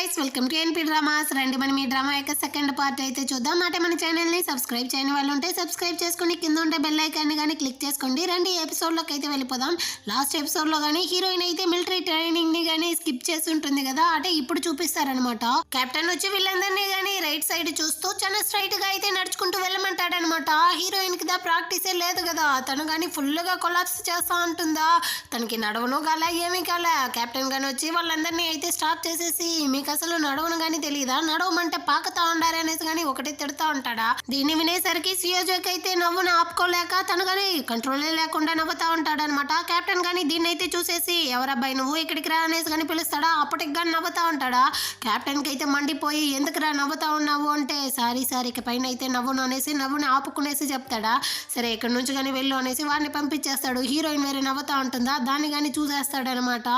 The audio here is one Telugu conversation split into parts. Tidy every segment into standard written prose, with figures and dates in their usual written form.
Guys, welcome to NP dramas. రండి మనం ఈ డ్రామా యొక్క సెకండ్ పార్ట్ అయితే చూద్దాం. అంటే మన ఛానల్ని సబ్స్క్రైబ్ చేయని వాళ్ళు ఉంటే సబ్స్క్రైబ్ చేసుకుని కింద ఉండే బెల్ ఐకాన్ని కానీ క్లిక్ చేసుకోండి. రండి ఎపిసోడ్లోకి అయితే వెళ్ళిపోదాం. లాస్ట్ ఎపిసోడ్లో కానీ హీరోయిన్ అయితే మిలిటరీ ట్రైనింగ్ని కానీ స్కిప్ చేసి ఉంటుంది కదా, అంటే ఇప్పుడు చూపిస్తారనమాట. కెప్టెన్ వచ్చి వీళ్ళందరినీ కానీ రైట్ సైడ్ చూస్తూ చాలా స్ట్రైట్గా అయితే నడుచుకుంటూ వెళ్ళమంటాడనమాట. హీరోయిన్కి దా ప్రాక్టీసే లేదు కదా, తను కానీ ఫుల్గా కొలాప్స్ చేస్తూ ఉంటుందా, తనకి నడవను కాల ఏమీ కాల. కెప్టెన్ కానీ వచ్చి వాళ్ళందరినీ అయితే స్టాప్ చేసేసి, మీకు అసలు నడవను కానీ తెలియదా, నడవమంటే పాకుతా ఉండాలి అనేసి కానీ ఒకటి తిడుతూ ఉంటాడా. దీన్ని వినేసరికి సియోజోకి అయితే నవ్వును ఆపుకోలేక తను కానీ కంట్రోలే లేకుండా నవ్వుతా ఉంటాడనమాట. కెప్టెన్ కానీ దీన్ని అయితే చూసేసి, ఎవరబ్బాయి నువ్వు ఇక్కడికి రా అనేసి కానీ పిలుస్తాడా. అప్పటికి కానీ నవ్వుతా ఉంటాడా. కెప్టెన్కి అయితే మండిపోయి, ఎందుకురా నవ్వుతా ఉన్నావు అంటే, సారీ ఇక పైన అయితే నవ్వును అనేసి నవ్వుని ఆపుకునేసి చెప్తాడా. సరే ఇక్కడ నుంచి కానీ వెళ్ళు అనేసి వాడిని పంపించేస్తాడు. హీరోయిన్ వేరే నవ్వుతా ఉంటుందా, దాన్ని కానీ చూసేస్తాడనమాట.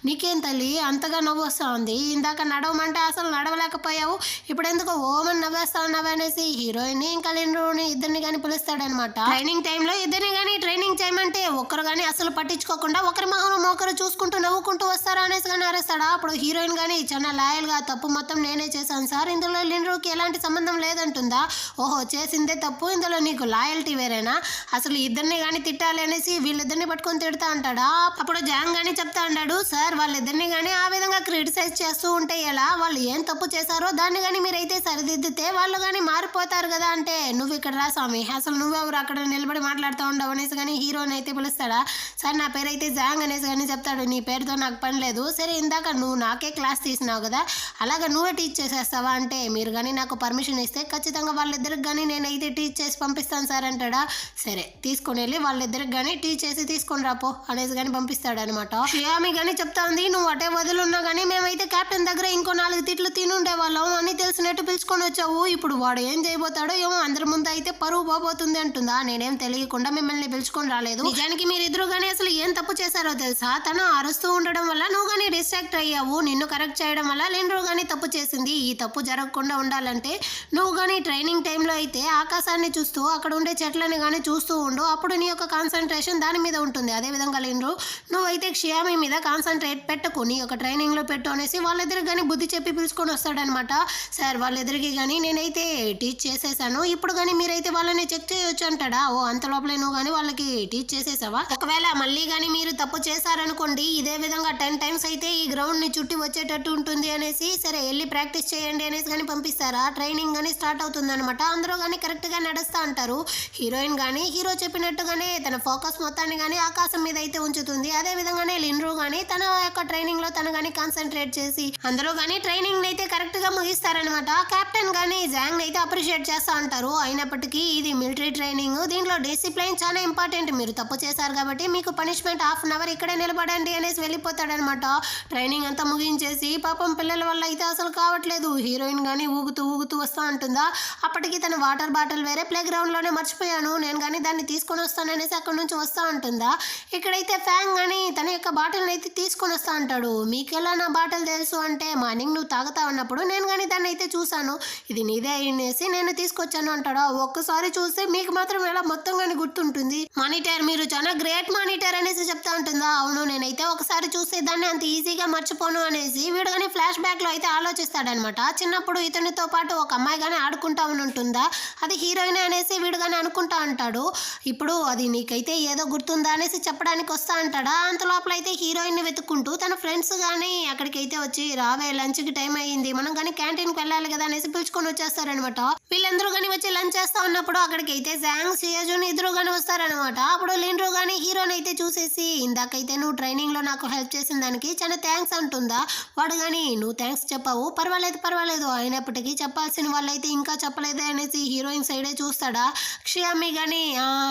నీకేం తల్లి అంతగా నవ్వు వస్తూ ఉంది, ఇందాక నడవమంటే అసలు నడవలేకపోయావు, ఇప్పుడు ఎందుకు ఓమని నవ్వేస్తా ఉన్నావు అనేసి హీరోయిన్ ఇంకా లిండ్రుని ఇద్దరిని కానీ పిలుస్తాడనమాట. ట్రైనింగ్ టైంలో ఇద్దరిని కానీ ట్రైనింగ్ చేయమంటే ఒక్కరు కానీ అసలు పట్టించుకోకుండా ఒకరి మొహం ఒకరు చూసుకుంటూ నవ్వుకుంటూ వస్తారా అనేసి కానీ అరేస్తాడా. అప్పుడు హీరోయిన్ కానీ చాలా లాయల్గా, తప్పు మొత్తం నేనే చేశాను సార్, ఇందులో లిండ్రుకి ఎలాంటి సంబంధం లేదంటుందా. ఓహో చేసిందే తప్పు, ఇందులో నీకు లాయల్టీ వేరేనా, అసలు ఇద్దరిని కానీ తిట్టాలి అనేసి వీళ్ళిద్దరిని పట్టుకొని తిడతా అంటాడా. అప్పుడు జాంగ్ కానీ చెప్తా ఉంటాడు, సార్ వాళ్ళిద్దరిని కానీ ఆ విధంగా క్రిటిసైజ్ చేస్తూ ఉంటే ఎలా, వాళ్ళు ఏం తప్పు చేశారో దాన్ని కానీ మీరైతే సరిదిద్దితే వాళ్ళు కానీ మారిపోతారు కదా అంటే, నువ్వు ఇక్కడ రా స్వామి, అసలు నువ్వెవరు అక్కడ నిలబడి మాట్లాడుతూ ఉండవు అనేసి కానీ హీరోని అయితే పిలుస్తాడా. సార్ నా పేరు అయితే జాంగ్ అనేసి కానీ చెప్తాడు, నీ పేరుతో నాకు పని లేదు, సరే ఇందాక నువ్వు నాకే క్లాస్ తీసినావు కదా, అలాగే నువ్వే టీచ్ చేసేస్తావా అంటే, మీరు కానీ నాకు పర్మిషన్ ఇస్తే ఖచ్చితంగా వాళ్ళిద్దరికి కానీ నేనైతే టీచ్ చేసి పంపిస్తాను సార్ అంటాడా. సరే తీసుకొని వెళ్ళి వాళ్ళిద్దరికి కానీ టీచ్ చేసి తీసుకొని రాపో అనేసి కానీ పంపిస్తాడు అనమాట. షియామి కానీ చెప్తా ఉంది, నువ్వు అటే వదులున్నా కానీ మేమైతే కెప్టెన్ దగ్గర ఇంకో 4 తిట్లు తినుండే వాళ్ళం అని తెలిసినట్టు పిలుచుకొని వచ్చావు, ఇప్పుడు వాడు ఏం చేయబోతాడో ఏమో, అందరి ముందు అయితే పరువు పోబోతుంది అంటుందా. నేనేం తెలియకుండా మిమ్మల్ని పిలుచుకొని రాలేదు, నిజానికి మీరిద్దరు కానీ అసలు ఏం తప్పు చేశారో తెలుసా, తను అరుస్తూ ఉండడం వల్ల నువ్వు కానీ డిస్ట్రాక్ట్ అయ్యావు, నిన్ను కరెక్ట్ చేయడం వల్ల లిండ్రు కానీ తప్పు చేసింది. ఈ తప్పు జరగకుండా ఉండాలంటే నువ్వు కానీ ట్రైనింగ్ టైంలో అయితే ఆకాశాన్ని చూస్తూ అక్కడ ఉండే చెట్లని కానీ చూస్తూ ఉండు, అప్పుడు నీ యొక్క కాన్సన్ట్రేషన్ దాని మీద ఉంటుంది. అదేవిధంగా లిండ్రు నువ్వైతే క్షయామి మీద కాన్సన్ట్రేట్ పెట్టుకు, నీ యొక్క ట్రైనింగ్లో పెట్టు అనేసి వాళ్ళిద్దరికి కానీ బుద్ధి చెప్పి పిలుచుకొని వస్తాడనమాట. సార్ వాళ్ళిద్దరికి కానీ నేనైతే టీచ్ చేసేసాను, ఇప్పుడు కానీ మీరైతే వాళ్ళని చెక్ చేయొచ్చు అంటాడా. ఓ అంత లోపలే నువ్వు కానీ వాళ్ళకి టీచ్ చేసేసావా, ఒకవేళ మళ్ళీ కానీ మీరు తప్పు చేశారనుకోండి ఇదే విధంగా 10 times అయితే ఈ గ్రౌండ్ని చుట్టి వచ్చేటట్టు ఉంటుంది అనేసి, సరే వెళ్ళి ప్రాక్టీస్ చేయండి అనేసి కానీ పంపిస్తారా. ట్రైనింగ్ కానీ స్టార్ట్ అవుతుంది అనమాట. అందరూ కానీ కరెక్ట్గా నడుస్తూ అంటారు. హీరోయిన్ కానీ హీరో చెప్పినట్టుగానే తన ఫోకస్ మొత్తాన్ని కానీ ఆకాశం మీద అయితే ఉంచుతుంది. అదే విధంగానే లిండ్రు కానీ తన యొక్క ట్రైనింగ్ లో తను కానీ కాన్సన్ట్రేట్ చేసి అందరూ కానీ ట్రైనింగ్ అయితే కరెక్ట్ గా ముగిస్తారనమాట. కెప్టెన్ కానీ జాంగ్ అయితే అప్రిషియేట్ చేస్తా అంటారు. అయినప్పటికీ ఇది మిలిటరీ ట్రైనింగ్, దీంట్లో డిసిప్లైన్ చాలా ఇంపార్టెంట్, మీరు తప్పు చేశారు కాబట్టి మీకు పనిష్మెంట్ 1/2 hour ఇక్కడే నిలబడండి అనేసి వెళ్ళిపోతాడనమాట. ట్రైనింగ్ అంతా ముగించేసి పాపం పిల్లల వల్ల అయితే అసలు కావట్లేదు, హీరోయిన్ కానీ ఊగుతూ వస్తూ ఉంటుందా. అప్పటికి తన వాటర్ బాటిల్ వేరే ప్లే గ్రౌండ్ లోనే మర్చిపోయాను, నేను కానీ దాన్ని తీసుకొని వస్తాననేసి అక్కడ నుంచి వస్తూ ఉంటుందా. ఇక్కడైతే ఫ్యాంగ్ కానీ తన యొక్క బాటిల్ అయితే తీసుకొని వస్తా అంటాడు. మీకెలా నా బాటిల్ తెలుసు అంటే, మార్నింగ్ నువ్వు తాగుతా ఉన్నప్పుడు నేను కానీ దాన్ని అయితే చూశాను, ఇది నీదే అయినేసి నేను తీసుకొచ్చాను అంటాడా. ఒక్కసారి చూస్తే మీకు మాత్రం ఎలా మొత్తం కానీ గుర్తుంటుంది, మానిటర్ మీరు చాలా గ్రేట్ మానిటర్ అనేసి చెప్తా ఉంటుందా. అవును నేనైతే ఒకసారి చూస్తే దాన్ని అంత ఈజీగా మర్చిపోను అనేసి వీడు కానీ ఫ్లాష్ బ్యాక్ లో అయితే ఆలోచిస్తాడనమాట. చిన్నప్పుడు ఇతనితో పాటు ఒక అమ్మాయి కానీ ఆడుకుంటా ఉంటుందా, అది హీరోయిన్ అనేసి వీడు కానీ అనుకుంటా అంటాడు. ఇప్పుడు అది నీకైతే ఏదో గుర్తుందా అనేసి చెప్పడానికి వస్తా అంటాడా. అంత లోపల అయితే హీరోయిన్ ని వెతుక్కుంటూ తన ఫ్రెండ్స్ కానీ అక్కడికైతే వచ్చి, రావే లంచ్కి టైం అయ్యింది, మనం కానీ క్యాంటీన్కి వెళ్ళాలి కదా అనేసి పిలుచుకొని వచ్చేస్తారనమాట. వీళ్ళందరూ కానీ వచ్చి లంచ్ చేస్తా ఉన్నప్పుడు అక్కడికైతే జాంగ్ సియోజున్ ఇద్దరు కానీ వస్తారనమాట. అప్పుడు లిండ్రు కానీ హీరోని అయితే చూసేసి, ఇందాకైతే నువ్వు ట్రైనింగ్ లో నాకు హెల్ప్ చేసిన దానికి చాలా థ్యాంక్స్ అంటుందా. వాడు కానీ నువ్వు థ్యాంక్స్ చెప్పావు, పర్వాలేదు, అయినప్పటికీ చెప్పాల్సిన వాళ్ళైతే ఇంకా చెప్పలేదే అనేసి హీరోయిన్ సైడే చూస్తాడా. క్షయామి కానీ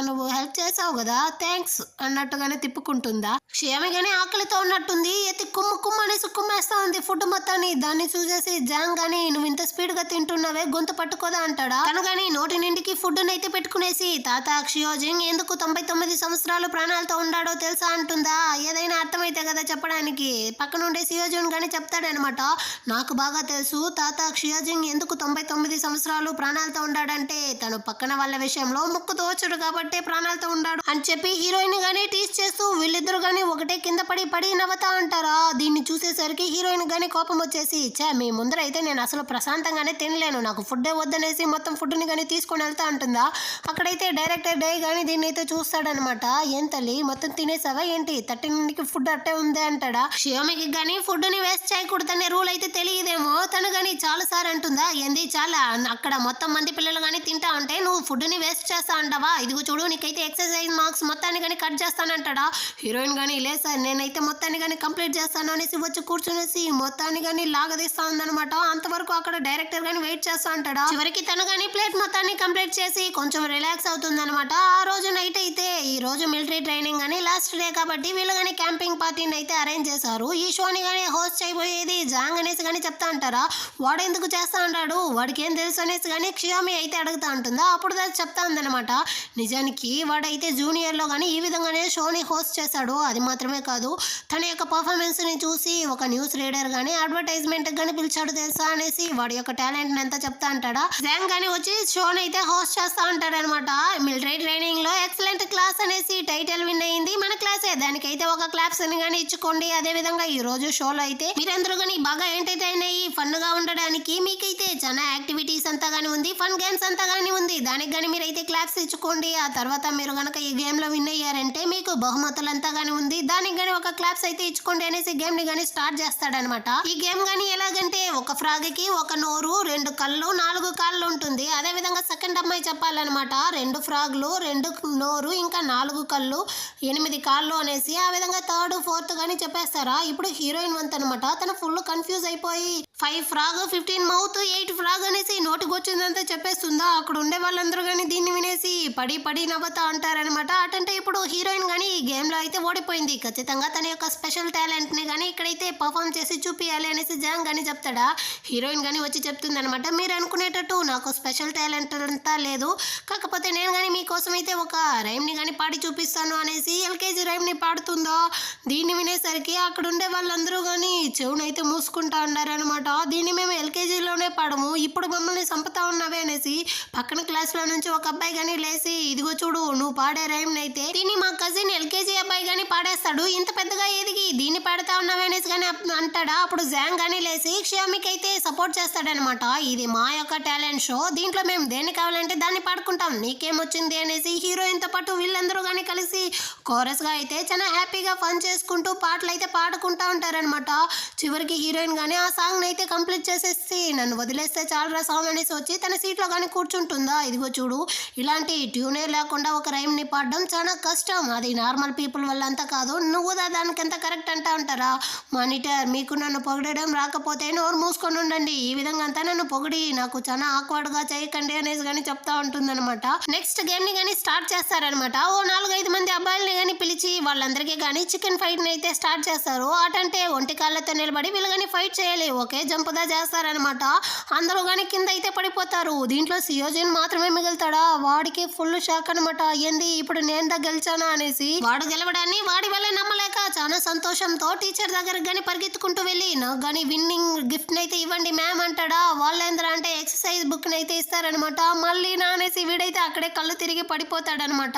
నువ్వు హెల్ప్ చేసావు కదా థ్యాంక్స్ అన్నట్టుగానే తిప్పుకుంటుందా. క్షయామి కానీ ఆకలితో ఉన్నట్టుంది, ఎత్తి కుమ్ము అనేసి కుమ్మేస్తా ఉంది ఫుడ్ మొత్తాన్ని. దాన్ని చూసేసి జాంగ్ కానీ నువ్వు ఇంత స్పీడ్ గా తింటున్నావే గొంతు పట్టుకోదా అంటాడా. తను కానీ నోటి నిండికి ఫుడ్ అయితే పెట్టుకునేసి, తాత క్షియోజింగ్ ఎందుకు 99 సంవత్సరాలు ప్రాణాలతో ఉండాడో తెలుసా అంటుందా. ఏదైనా అర్థమైతే కదా చెప్పడానికి. పక్కనుండే సియోజున్ కానీ చెప్తాడనమాట, నాకు బాగా తెలుసు తాత క్షియోజింగ్ ఎందుకు 99 సంవత్సరాలు ప్రాణాలతో ఉండాడంటే, తను పక్కన వాళ్ళ విషయంలో ముక్కు తోచడు కాబట్టి ప్రాణాలతో ఉండాడు అని చెప్పి హీరోయిన్ గానీ టీచ్ చేస్తూ వీళ్ళిద్దరు గానీ ఒకటే కింద పడి నవ్వుతా అంటారా. దీన్ని చూసేసరికి హీరోయిన్ గానీ కోపం వచ్చి వచ్చేసి మీ ముందర అయితే నేను అసలు ప్రశాంతంగానే తినలేను, నాకు ఫుడ్డే వద్దనేసి మొత్తం ఫుడ్ని కానీ తీసుకొని వెళ్తా ఉంటుందా. అక్కడైతే డైరెక్టర్ డే కానీ దీన్ని అయితే చూస్తాడనమాట. ఏం తల్లి మొత్తం తినేసావా ఏంటి, 13కి ఫుడ్ అట్టే ఉంది అంటాడా. షియోమికి కానీ ఫుడ్ని వేస్ట్ చేయకూడదనే రూల్ అయితే తెలియదేమో, తను కానీ చాలా సార్ అంటుందా. ఏంది చాలా అక్కడ మొత్తం మంది పిల్లలు కానీ తింటా ఉంటే నువ్వు ఫుడ్ని వేస్ట్ చేస్తా అంటావా, ఇదిగో చూడు నీకైతే ఎక్సర్సైజ్ మార్క్స్ మొత్తాన్ని కానీ కట్ చేస్తానంటాడా. హీరోయిన్ కానీ లేదు సార్ నేనైతే మొత్తాన్ని కానీ కంప్లీట్ చేస్తాను అనేసి వచ్చి కూర్చునేసి మొత్తాన్ని కానీ లాగదీస్తా ఉందనమాట. అంతవరకు అక్కడ డైరెక్టర్ కానీ వెయిట్ చేస్తా అంటాడా. చివరికి తను కానీ ప్లేట్ మొత్తాన్ని కంప్లీట్ చేసి కొంచెం రిలాక్స్ అవుతుందనమాట. ఆ రోజు నైట్ అయితే ఈ రోజు మిలిటరీ ట్రైనింగ్ అని లాస్ట్ డే కాబట్టి వీళ్ళు కానీ క్యాంపింగ్ పార్టీని అయితే అరేంజ్ చేశారు. ఈ షోని కానీ హోస్ట్ చేయబోయేది జాంగ్ అనేసి కానీ చెప్తా అంటారా. వాడు ఎందుకు చేస్తా అంటాడు, వాడికి ఏం తెలుసు అనేసి కానీ క్షియోమి అయితే అడుగుతా ఉంటుందా. అప్పుడు దాన్ని చెప్తా ఉందన్నమాట. నిజానికి వాడైతే జూనియర్లో కానీ ఈ విధంగానే షోని హోస్ట్ చేశాడు. అది మాత్రమే కాదు, తన యొక్క పర్ఫార్మెన్స్ని చూసి ఒక న్యూస్ రీడర్ కానీ అడ్వర్టైజ్మెంట్ కానీ పిలిచాడు తెలుసా అనేసి వాడి యొక్క టాలెంట్ ఎంత చెప్తా అంటాడా. జాంగ్ కానీ వచ్చి షోని అయితే హోస్ట్ చేస్తా ఉంటాడనమాట. మిలిటరీ ట్రైనింగ్ లో ఎక్సలెంట్ క్లాస్ అనేసి టైటిల్ విన్ అయింది మన క్లాసే, దానికైతే ఒక క్లాప్స్ అని కానీ ఇచ్చుకోండి. అదే విధంగా ఈ రోజు షోలో అయితే మీరందరూ కానీ బాగా ఎంటర్టైన్ అయ్యి ఫన్ గా ఉండడానికి మీకైతే చాలా యాక్టివిటీస్ అంతా గానీ ఉంది, ఫన్ గేమ్స్ అంతా గానీ ఉంది, దానికి గానీ మీరైతే క్లాప్స్ ఇచ్చుకోండి. ఆ తర్వాత మీరు గనక ఈ గేమ్ లో విన్ అయ్యారంటే మీకు బహుమతులు అంతా గానీ ఉంది, దానికి గానీ ఒక క్లాప్స్ అయితే ఇచ్చుకోండి అనేసి గేమ్ ని గానీ స్టార్ట్ చేస్తాడనమాట. ఈ గేమ్ గానీ ఎలాగంటే ఒక ఫ్రాగ్ కి ఒక నోరు, 2 కళ్ళు, 4 కాళ్ళు ఉంటుంది. అదే విధంగా సెకండ్ అమ్మాయి చెప్పాలన్నమాట, 2 ఫ్రాగ్లు, 2 నోరు, ఇంకా 4 కళ్ళు, 8 కాళ్ళు అనేసి. ఆ విధంగా థర్డ్ ఫోర్త్ గానీ చెప్పేస్తారా. ఇప్పుడు హీరోయిన్ వంత్ అనమాట, తను ఫుల్ కన్ఫ్యూజ్ అయిపోయి 5 ఫ్రాగ్, 15 మౌత్, 8 ఫ్రాగ్ అనేసి నోటికి వచ్చిందంతా చెప్పేస్తుందా. అక్కడ ఉండే వాళ్ళందరూ కానీ దీన్ని వినేసి పడి నవ్వుతా అంటారనమాట. అటంటే ఇప్పుడు హీరోయిన్ కానీ ఈ గేమ్ లో అయితే ఓడిపోయింది. ఖచ్చితంగా తన యొక్క స్పెషల్ టాలెంట్ ని కానీ ఇక్కడైతే పర్ఫామ్ చేసి చూపియాలి అనేసి జాంగ్ కానీ చెప్తాడా. హీరోయిన్ కానీ వచ్చి చెప్తుంది అనమాట, మీరు అనుకునేటట్టు నాకు స్పెషల్ టాలెంట్ అంతా లేదు, కాకపోతే నేను కానీ మీకోసం అయితే ఒక రైమ్ ని కానీ పాడి చూపిస్తాను అనేసి ఎల్కేజీ రైమ్ ని పాడుతుందో. దీన్ని వినేసరికి అక్కడ ఉండే వాళ్ళందరూ కానీ చెవునైతే మూసుకుంటా ఉన్నారనమాట. దీన్ని మేము ఎల్కేజీలోనే పాడము, ఇప్పుడు మమ్మల్ని చంపుతా ఉన్నావే అనేసి పక్కన క్లాస్లో నుంచి ఒక అబ్బాయి కానీ లేసి, ఇదిగో చూడు నువ్వు పాడే రైమ్ అయితే దీన్ని మా కజిన్ ఎల్కేజీ అబ్బాయి కానీ పాడేస్తాడు, ఇంత పెద్దగా ఎదిగి దీన్ని పాడుతా ఉన్నావే అనేసి కానీ అంటాడా. అప్పుడు జాంగ్ కానీ లేసి క్షమికి అయితే సపోర్ట్ చేస్తాడనమాట. ఇది మా యొక్క టాలెంట్ షో, దీంట్లో మేము దేన్ని కావాలంటే దాన్ని పాడుకుంటాం, నీకేమొచ్చింది అనేసి హీరోయిన్తో పాటు వీళ్ళందరూ కానీ కలిసి కోరస్గా అయితే చాలా హ్యాపీగా ఫన్ చేసుకుంటూ పాటలు అయితే పాడుకుంటా ఉంటారనమాట. చివరికి హీరోయిన్ కానీ ఆ సాంగ్ అయితే కంప్లీట్ చేసేసి నన్ను వదిలేస్తే చాలరా సాంగ్ అనేసి వచ్చి తన సీట్లో కానీ కూర్చుంటుందా. ఇదిగో చూడు ఇలాంటి ట్యూనే లేకుండా ఒక రైమ్ ని పాడడం చాలా కష్టం, అది నార్మల్ పీపుల్ వల్ల అంతా కాదు, నువ్వు దానికి ఎంత కరెక్ట్ అంటా ఉంటారా. మానిటర్ మీకు నన్ను పొగడడం రాకపోతే నోరు మూసుకొని ఉండండి, ఈ విధంగా అంతా నన్ను పొగిడి నాకు చాలా ఆక్వర్డ్ గా చేయకండి అనేసి కానీ చెప్తా ఉంటుందన్నమాట. నెక్స్ట్ గేమ్ ని కానీ స్టార్ట్ చేస్తారనమాట. ఓ 4-5 మంది అబ్బాయిల్ని కానీ పిలిచి వాళ్ళందరికీ కానీ చికెన్ ఫైట్ ని అయితే స్టార్ట్ చేస్తారు. అటంటే ఒంటి కాళ్ళతో నిలబడి వీళ్ళు కానీ ఫైట్ చేయాలి, ఒకే జంపుదా చేస్తారనమాట. అందరూ కానీ కింద అయితే పడిపోతారు. దీంట్లో సియోజిన్ మాత్రమే మిగులుతాడా. వాడికి ఫుల్ షాక్ అనమాట, ఏంది ఇప్పుడు నేను గెలిచానా అనేసి. వాడు గెలవడాన్ని వాడి వల్ల నమ్మలేక చాలా సంతోషంతో టీచర్ దగ్గరికి కానీ పరిగెత్తుకుంటూ వెళ్ళి నాకు కానీ విన్నింగ్ గిఫ్ట్ అయితే ఇవ్వండి మ్యామ్ అంటాడా. వాళ్ళేంద్ర అంటే ఎక్సర్సైజ్ బుక్ అయితే ఇస్తారనమాట. మళ్ళీ నానేసి వీడైతే అక్కడే కళ్ళు తిరిగి పడిపోతాడనమాట.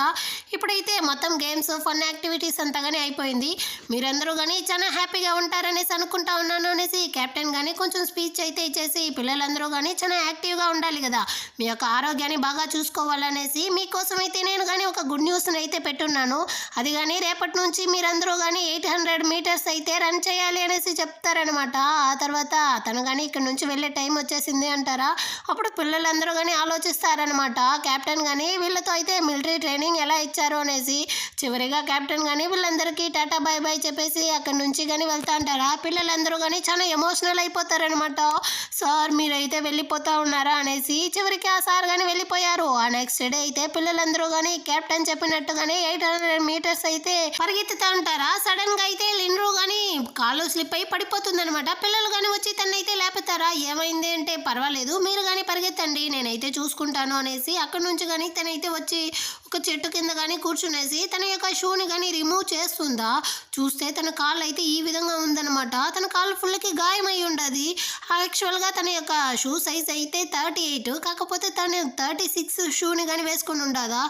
ఇప్పుడైతే మొత్తం గేమ్స్ ఫన్ యాక్టివిటీస్ అంతా కానీ అయిపోయింది. మీరందరూ కానీ చాలా హ్యాపీగా ఉంటారనేసి అనుకుంటా ఉన్నాను అనేసి కెప్టెన్ కానీ కొంచెం స్పీచ్ అయితే ఇచ్చేసి, పిల్లలందరూ కానీ చాలా యాక్టివ్గా ఉండాలి కదా, మీ యొక్క ఆరోగ్యాన్ని బాగా చూసుకోవాలనేసి మీకోసం అయితే నేను కానీ ఒక గుడ్ న్యూస్ని అయితే పెట్టున్నాను. అది కానీ రేపటి నుంచి మీరందరూ కానీ 800 మీటర్స్ అయితే రన్ చేయాలి అనేసి చెప్తారనమాట. ఆ తర్వాత తను కానీ ఇక్కడ నుంచి వెళ్ళే టైం వచ్చేసింది అంటారా. అప్పుడు పిల్లలందరూ కానీ ఆలోచిస్తారనమాట. కెప్టెన్ కానీ వీళ్ళతో అయితే మిలిటరీ ట్రైనింగ్ ఎలా ఇచ్చారు అనేసి. చివరిగా కెప్టెన్ కానీ వీళ్ళందరికీ టాటా బై బై చెప్పేసి అక్కడ నుంచి కానీ వెళ్తా అంటారా. పిల్లలందరూ కానీ చాలా ఎమోషనల్ అయిపోతారనమాట. సార్ మీరైతే వెళ్ళిపోతా ఉన్నారా అనేసి. చివరికి ఆ సార్ కానీ వెళ్ళిపోయారు. ఆ నెక్స్ట్ డే అయితే పిల్లలందరూ కానీ కెప్టెన్ చెప్పినట్టుగానే 800 మీటర్స్ అయితే పరిగెత్తుతా ఉంటారా. సడన్ గా అయితే లిన్రూ కానీ కాళ్ళు స్లిప్ అయి పడిపోతుంది అనమాట. పిల్లలు కానీ వచ్చి తనైతే లేపుతారా. ఏమైంది అంటే పర్వాలేదు మీరు కానీ పరిగెత్తండి నేనైతే చూసుకుంటాను అనేసి అక్కడ నుంచి కానీ తనైతే వచ్చి ఒక ఒక చెట్టు కింద కానీ కూర్చునేసి తన యొక్క షూని కానీ రిమూవ్ చేస్తుందా. చూస్తే తన కాళ్ళు అయితే ఈ విధంగా ఉందన్నమాట. తన కాళ్ళు ఫుల్కి గాయమై ఉండదు. యాక్చువల్గా తన యొక్క షూ సైజ్ అయితే 38, కాకపోతే తను 36 షూని కానీ వేసుకుని ఉండదా.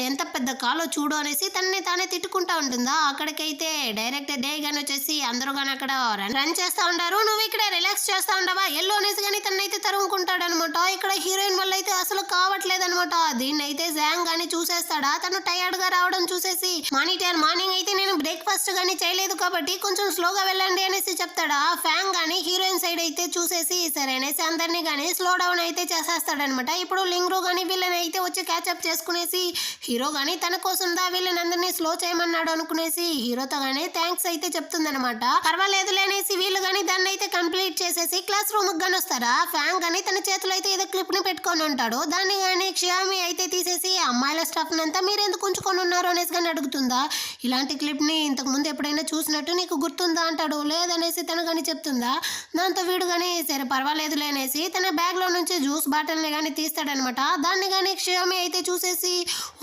ఎంత పెద్ద కాలో చూడు అనేసి తనని తానే తిట్టుకుంటా ఉంటుందా. అక్కడికైతే డైరెక్ట్ డే కానీ వచ్చేసి అందరూ కానీ అక్కడ రన్ చేస్తూ ఉంటారు. నువ్వు ఇక్కడ రిలాక్స్ చేస్తూ ఉండవా ఎల్లు అనేసి కానీ తనైతే తరుముకుంటాడనమాట. ఇక్కడ హీరోయిన్ వల్ల అయితే అసలు కావట్లేదనమాట. దీన్ని అయితే జాంగ్ కానీ చూసేస్తాడా. తను టైర్డ్ గా రావడం చూసేసి మానిటర్ మార్నింగ్ అయితే నేను బ్రేక్ఫాస్ట్ కానీ చేయలేదు కాబట్టి కొంచెం స్లోగా వెళ్ళండి అనేసి చెప్తాడా. ఫ్యాంగ్ కానీ హీరోయిన్ సైడ్ అయితే చూసేసి సరే అనేసి అందరినీ కానీ స్లో డౌన్ అయితే చేసేస్తాడనమాట. ఇప్పుడు లింగ్రూ కానీ వీళ్ళని అయితే వచ్చి క్యాచప్ చేసుకునేసి హీరో కానీ తన కోసం దా వీళ్ళని అందరినీ స్లో చేయమన్నాడు అనుకునేసి హీరోతో కానీ థ్యాంక్స్ అయితే చెప్తుందనమాట. పర్వాలేదులే అనేసి వీళ్ళు కానీ దాన్ని అయితే కంప్లీట్ చేసేసి క్లాస్ రూమ్ కానీ వస్తారా. ఫ్యాంగ్ కానీ తన చేతిలో అయితే ఏదో క్లిప్ ని పెట్టుకొని ఉంటాడు. దాన్ని కానీ క్షయామి అయితే తీసేసి అమ్మాయిల స్టఫ్ అంతా మీరు ఎందుకు ఉంచుకొని ఉన్నారు అనేసి కానీ అడుగుతుందా. ఇలాంటి క్లిప్ ని ఇంతకు ముందు ఎప్పుడైనా చూసినట్టు నీకు గుర్తుందా అంటాడు. లేదనేసి తను కానీ చెప్తుందా. దాంతో వీడు కానీ సరే పర్వాలేదులే అనేసి తన బ్యాగ్ లో నుంచి జ్యూస్ బాటిల్ ని కానీ తీస్తాడనమాట. దాన్ని కానీ క్షయామి అయితే చూసేసి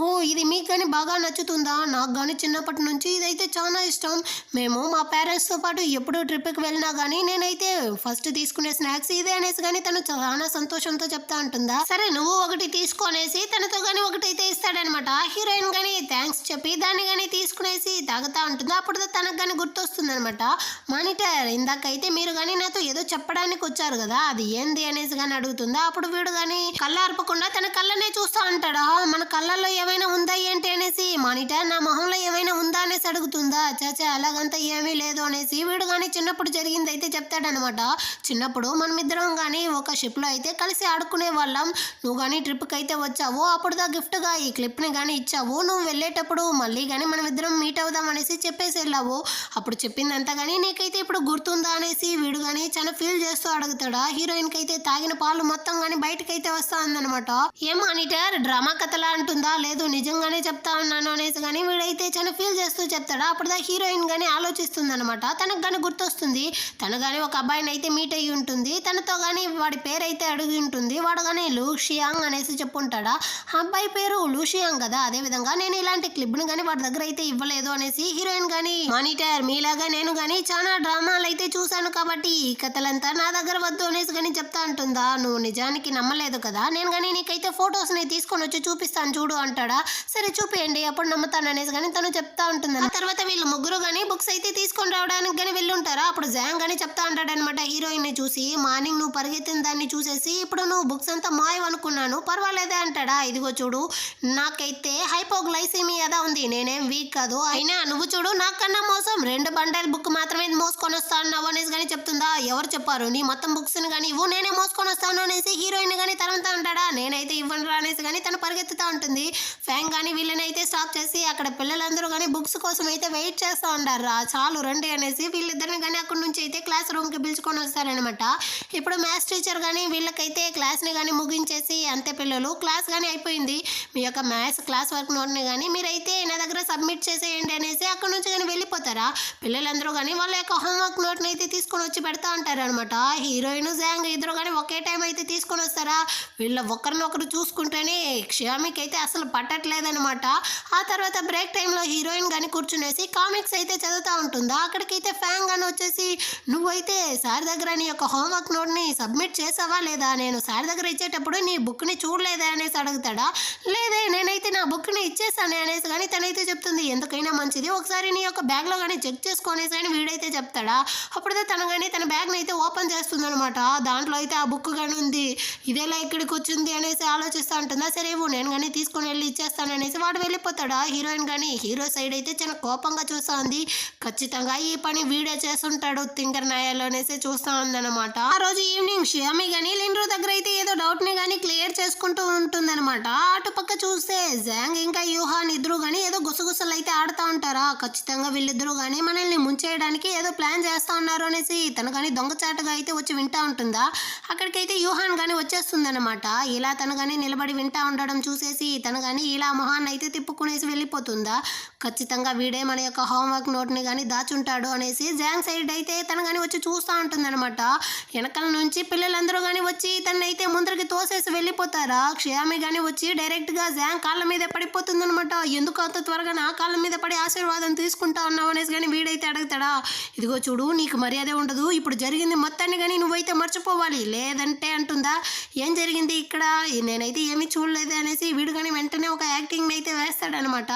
ఓ ఇది మీకు కానీ బాగా నచ్చుతుందా. నాకు కానీ చిన్నప్పటి నుంచి ఇదైతే చాలా ఇష్టం. మేము మా పేరెంట్స్ తో పాటు ఎప్పుడు ట్రిప్కి వెళ్ళినా కానీ నేనైతే ఫస్ట్ తీసుకునే స్నాక్స్ ఇదే అనేసి కానీ తను చాలా సంతోషంతో చెప్తా ఉంటుందా. సరే నువ్వు ఒకటి తీసుకొనేసి తనతో కానీ ఒకటైతే ఇస్తాడనమాట. హీరోయిన్ కానీ థ్యాంక్స్ చెప్పి దాన్ని కానీ తీసుకునేసి తాగుతా ఉంటుంది. అప్పుడు తనకు కానీ గుర్తొస్తుంది అనమాట. మానిటర్ ఇందాకైతే మీరు కానీ నాతో ఏదో చెప్పడానికి వచ్చారు కదా అది ఏంది అనేసి కానీ అడుగుతుందా. అప్పుడు వీడు కానీ కళ్ళు ఆర్పకుండా తన కళ్ళనే చూస్తూ ఉంటాడా. మన కళ్ళల్లో ఏమైనా ఉందా ఏంటి అనేసి మానిటర్ నా మొహంలో ఏమైనా ఉందా అనేసి అడుగుతుందా. చాచా అలాగంతా ఏమీ లేదు అనేసి వీడు కానీ చిన్నప్పుడు జరిగింది అయితే చెప్తాడనమాట. చిన్నప్పుడు మనమిద్దరం కానీ ఒక షిప్లో అయితే కలిసి ఆడుకునే వాళ్ళం. నువ్వు కానీ ట్రిప్కి అయితే వచ్చావు. అప్పుడు దా గిఫ్ట్గా ఈ క్లిప్ని కానీ ఇచ్చావు. నువ్వు వెళ్ళేటప్పుడు మళ్ళీ కానీ మనం ఇద్దరం మీట్ అవుదాం అనేసి చెప్పేసి వెళ్ళావు. అప్పుడు చెప్పిందంతా కానీ నీకైతే ఇప్పుడు గుర్తుందా అనేసి వీడు కానీ చాలా ఫీల్ చేస్తూ అడుగుతాడా. హీరోయిన్కి అయితే తాగిన పాలు మొత్తం కానీ బయటకైతే వస్తా ఉందనమాట. ఏం మానిటర్ డ్రామా కథలా అంటుందా. లేదు నిజంగానే చెప్తా ఉన్నాను అనేసి కానీ వీడైతే చాలా ఫీల్ చేస్తూ చెప్తాడా. అప్పుడు దా హీరోయిన్ కానీ ఆలోచిస్తుంది అనమాట. తనకు కానీ గుర్తొస్తుంది. తను కానీ ఒక అబ్బాయిని అయితే మీట్ అయ్యి ఉంటుంది. తనతో కానీ వాడి పేరు అయితే అడిగి ఉంటుంది. వాడు కానీ లూషియాంగ్ అనేసి చెప్పుంటాడా. ఆ అబ్బాయి పేరు లూషియాంగ్ కదా. అదే విధంగా నేను ఇలాంటి క్లిప్ని కానీ వాడి దగ్గర అయితే ఇవ్వలేదు అనేసి హీరోయిన్ కానీ మానిటర్ మీలాగా నేను కానీ చాలా డ్రామాలు అయితే చూశాను కాబట్టి ఈ కథలంతా నా దగ్గర వద్దు అనేసి కానీ చెప్తా ఉంటుందా. నువ్వు నిజానికి నమ్మలేదు కదా. నేను కానీ నీకైతే ఫొటోస్ ని తీసుకొని వచ్చి చూపిస్తాను చూడు అంటాడా. సరే చూపియండి అప్పుడు నమ్ముతాను అనేసి కానీ తను చెప్తా ఉంటుంది. ఆ తర్వాత వీళ్ళు ముగ్గురు కానీ బుక్స్ అయితే తీసుకొని రావడానికి కానీ వెళ్ళుంటారా. అప్పుడు జాంగ్ అని చెప్తా ఉంటాడనమాట హీరోయిన్ ని చూసి మార్నింగ్ నువ్వు పరిగెత్తిన దాన్ని చూసేసి ఇప్పుడు నువ్వు బుక్స్ అంతా మాయం అనుకున్నాను పర్వాలేదే అంటాడా. ఇదిగో చూడు నాకైతే హైపోగ్లైసీమియా ఉంది. నేనేం వీక్ కాదు. అయినా నువ్వు చూడు నాకన్నా మోసం 2 బండల్ బుక్ మాత్రమే మోసుకొని వస్తాను అనేసి కానీ చెప్తుందా. ఎవరు చెప్పారు నీ మొత్తం బుక్స్ ని కానీ ఇవ్వు నేనే మోసుకొని వస్తాను అనేసి హీరోయిన్ కానీ తరంతా ఉంటాడా. నేనైతే ఇవ్వను అనేసి కానీ తను పరిగెత్తుతా ఉంటుంది. ఫ్యాంగ్ కానీ వీళ్ళని అయితే స్టాప్ చేసి అక్కడ పిల్లలందరూ కానీ బుక్స్ కోసం అయితే వెయిట్ చేస్తూ ఉంటారు. చాలు రండి అనేసి వీళ్ళిద్దరిని కానీ అక్కడ నుంచి అయితే క్లాస్ రూమ్ కి పిలుచుకొని వస్తారనమాట. ఇప్పుడు మ్యాథ్స్ టీచర్ కానీ వీళ్ళకైతే క్లాస్ ని కానీ ముగించేసి అంతే పిల్లలు క్లాస్ కానీ అయిపోయింది. మీ యొక్క మ్యాథ్స్ క్లాస్ వర్క్ నోట్ని కానీ మీరైతే నా దగ్గర సబ్మిట్ చేసేయండి అనేసి అక్కడ నుంచి కానీ వెళ్ళిపోతారా. పిల్లలందరూ కానీ వాళ్ళ యొక్క హోంవర్క్ నోట్ని అయితే తీసుకొని వచ్చి పెడతా ఉంటారు అనమాట. హీరోయిన్ జాంగ్ ఇద్దరు కానీ ఒకే టైం అయితే తీసుకొని వస్తారా. వీళ్ళ ఒకరినొకరు చూసుకుంటేనే క్షయామికి అయితే అసలు పట్టట్లేదనమాట. ఆ తర్వాత బ్రేక్ టైంలో హీరోయిన్ కానీ కూర్చునేసి కామిక్స్ అయితే చదువుతూ ఉంటుందా. అక్కడికైతే ఫ్యాంగ్ అని వచ్చేసి నువ్వైతే సార్ దగ్గర నీ యొక్క హోంవర్క్ నోట్ని సబ్మిట్ చేసావా లేదా. నేను సార్ దగ్గర ఇచ్చేటప్పుడు నీ బుక్ని చూడలేదా అనేసి అడుగుతాడా. లేదే నేనైతే నా బుక్ని ఇచ్చేసాను అనేసి కానీ తనైతే చెప్తుంది. ఎందుకైనా మంచిది ఒకసారి నీ యొక్క బ్యాగ్లో కానీ చెక్ చేసుకొనేసి అని వీడైతే చెప్తాడా. అప్పుడైతే తన కానీ తన బ్యాగ్ని అయితే ఓపెన్ చేస్తుంది అనమాట. దాంట్లో అయితే ఆ బుక్ కానీ ఉంది. ఇదేలా ఇక్కడికి వచ్చింది అనేసి ఆలోచిస్తూ ఉంటుందా. సరే నేను కానీ తీసుకొని వెళ్ళి ఇచ్చేస్తాను అనేసి వాడు వెళ్ళిపోతాడా. హీరోయిన్ కానీ హీరో సైడ్ అయితే చాలా కోపంగా చూస్తూ ఉంది. ఖచ్చితంగా ఈ పని వీడే చేస్తుంటాడు తింకర్ నాయాలు అనేసి చూస్తూ ఉందన్నమాట. ఆ రోజు ఈవినింగ్ షియామి కానీ లిండ్రూ దగ్గర అయితే ఏదో డౌట్ ని కానీ క్లియర్ చేసుకుంటూ ఉంటుందన్నమాట. అటు పక్క చూస్తే జాంగ్ ఇంకా యూహాన్ ఇద్దరు కానీ ఏదో గుసగుసలు అయితే ఆడుతూ ఉంటారా. ఖచ్చితంగా వీళ్ళిద్దరూ కానీ మనల్ని ముంచేయడానికి ఏదో ప్లాన్ చేస్తూ ఉన్నారు అనేసి తను కానీ దొంగచాటుగా అయితే వచ్చి వింటా ఉంటుందా. అక్కడికైతే యూహాన్ కానీ వచ్చేస్తుంది అనమాట. ఇలా తను కానీ నిలబడి వింటా ఉండడం చూసేసి తను కానీ ఇలా మొహాన్ని అయితే తిప్పుకునేసి వెళ్ళిపోతుందా. ఖచ్చితంగా వీడే మన యొక్క హోంవర్క్ నోట్ని కానీ దాచుంటాడు అనేసి జాంగ్ సైడ్ అయితే తను కానీ వచ్చి చూస్తూ ఉంటుందన్నమాట. వెనకాల నుంచి పిల్లలందరూ కానీ వచ్చి తనైతే ముందరికి తోసేసి వెళ్ళిపోతారా. క్షయామి కానీ వచ్చి డైరెక్ట్గా జాంగ్ కాళ్ళ మీద పడిపోతుంది అనమాట. ఎందుకు అంత త్వరగా నా కాళ్ళ మీద పడి ఆశీర్వాదం తీసుకుంటా ఉన్నావు అనేసి కానీ వీడైతే అడుగుతాడా. ఇదిగో చూడు, నీకు మర్యాద ఉండదు, ఇప్పుడు జరిగింది మొత్తాన్ని కానీ నువ్వైతే మర్చిపోవాలి, లేదంటే అంటుందా. ఏం జరిగింది ఇక్కడ, నేనైతే ఏమీ చూడలేదు అనేసి వీడు కానీ వెంటనే ఒక యాక్టింగ్ అయితే వేస్తాడనమాట.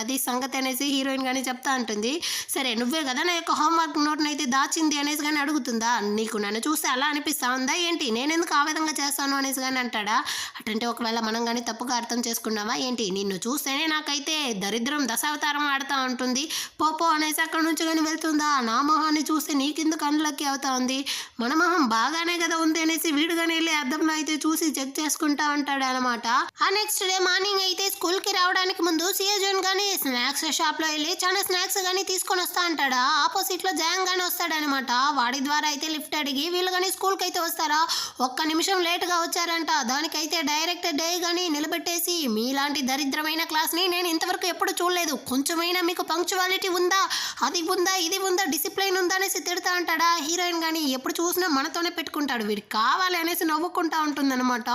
అది సంగతి అనేసి హీరోయిన్ కానీ చెప్తా ఉంటుంది. సరే, నువ్వే కదా నా యొక్క హోంవర్క్ నోట్ని అయితే దాచింది అనేసి కానీ అడుగుతుందా. నీకు నన్ను చూస్తే అలా అనిపిస్తా ఉందా ఏంటి, నేనెందుకు ఆ విధంగా చేస్తాను అనేసి కానీ అంటాడా. అటంటే ఒకవేళ మనం కానీ తప్పుగా అర్థం చేసుకున్నావా ఏంటి, నిన్ను చూస్తేనే నాకైతే దరిద్రం దశావతారం ఆడుతూ ఉంటుంది, పోపో అనేసి అక్కడ నుంచి కానీ వెళ్తుందా. నా మొహాన్ని చూస్తే నీకెందుకు అన్లక్కీ అవుతా ఉంది, మన మొహం బాగానే కదా ఉంది అనేసి వీడు కానీ వెళ్ళి అద్దంలో అయితే చూసి చెక్ చేసుకుంటా ఉంటాడు అనమాట. ఆ నెక్స్ట్ డే మార్నింగ్ అయితే స్కూల్కి రావడానికి ముందు సియోజన్ కానీ స్నాక్స్ షాప్లో వెళ్ళి చాలా స్నాక్స్ కానీ తీసుకొని వస్తా అంటాడా. ఆపోజిట్లో జాంగ్ కానీ వస్తాడనమాట. వాడి ద్వారా అయితే లిఫ్ట్ అడిగి వీళ్ళు కానీ స్కూల్కి అయితే వస్తారా. ఒక్క నిమిషం లేట్గా వచ్చారంట. దానికైతే డైరెక్ట్ డే కానీ నిలబెట్టేసి, మీలాంటి దరిద్రమైన క్లాస్ని నేను ఇంతవరకు ఎప్పుడు చూడలేదు, కొంచెమైనా మీకు పంక్చువాలిటీ ఉందా, అది ఉందా, ఇది ఉందా, డిసిప్లైన్ ఉందా అనేసి తిడతా అంటాడా. హీరోయిన్ కానీ ఎప్పుడు చూసినా మనతోనే పెట్టుకుంటాడు, వీడికి కావాలి అనేసి నవ్వుకుంటా ఉంటుందన్నమాట.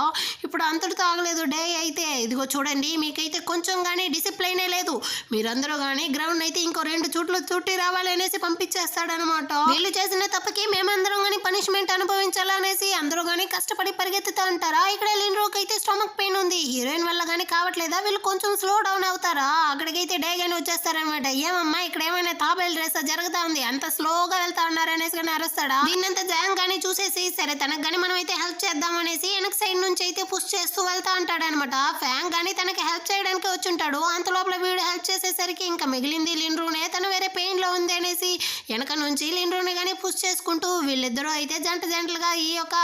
ఇప్పుడు అంతటితో ఆగలేదు డే అయితే. ఇదిగో చూడండి, మీకైతే కొంచెం కానీ డిసిప్లైనే లేదు, మీరందరూ కానీ గ్రౌండ్ అయితే ఇంకో 2 చుట్లు చుట్టి రావాలి అనేసి పంపించేస్తాడనమాట. వీళ్ళు చేసిన తప్పకి మేమందరం కానీ పనిష్మెంట్ అనుభవించాలనేసి అందరూ కానీ కష్టపడి పరిగెత్తుతూ ఉంటారా. ఇక్కడ లిన్రోకి అయితే స్టమక్ పెయిన్ ఉంది, హీరోయిన్ వల్ల కానీ కావట్లేదా, వీళ్ళు కొంచెం స్లో డౌన్ అవుతారా. అక్కడికైతే డే కానీ వచ్చేస్తారనమాట. ఏమమ్మా ఇక్కడ ఏమైనా తాబేల్ డ్రెస్ జరుగుతా ఉంది, అంత స్లోగా వెళ్తా ఉన్నారు అనేసి కానీ అరుస్తాడా. దీన్నంతా జాంగ్ కానీ చూసేసి, సరే తనకు కానీ మనం అయితే హెల్ప్ చేద్దాం అనేసి వెనక సైడ్ నుంచి అయితే పుష్ చేస్తూ వెళ్తా ఉంటాడనమాట. ఫ్యాంగ్ కానీ తనకి హెల్ప్ చేయడానికి వచ్చి ఉంటాడు. అంత లోపల వీడు హెల్ప్ చేసేసరికి ఇంకా మిగిలింది లిన్రూనే, తను వేరే పెయిన్ లో ఉంది అనేసి వెనక నుంచి లిన్రూని కానీ పుష్ చేసుకుంటూ వీళ్ళిద్దరూ అయితే జంటలుగా ఈ యొక్క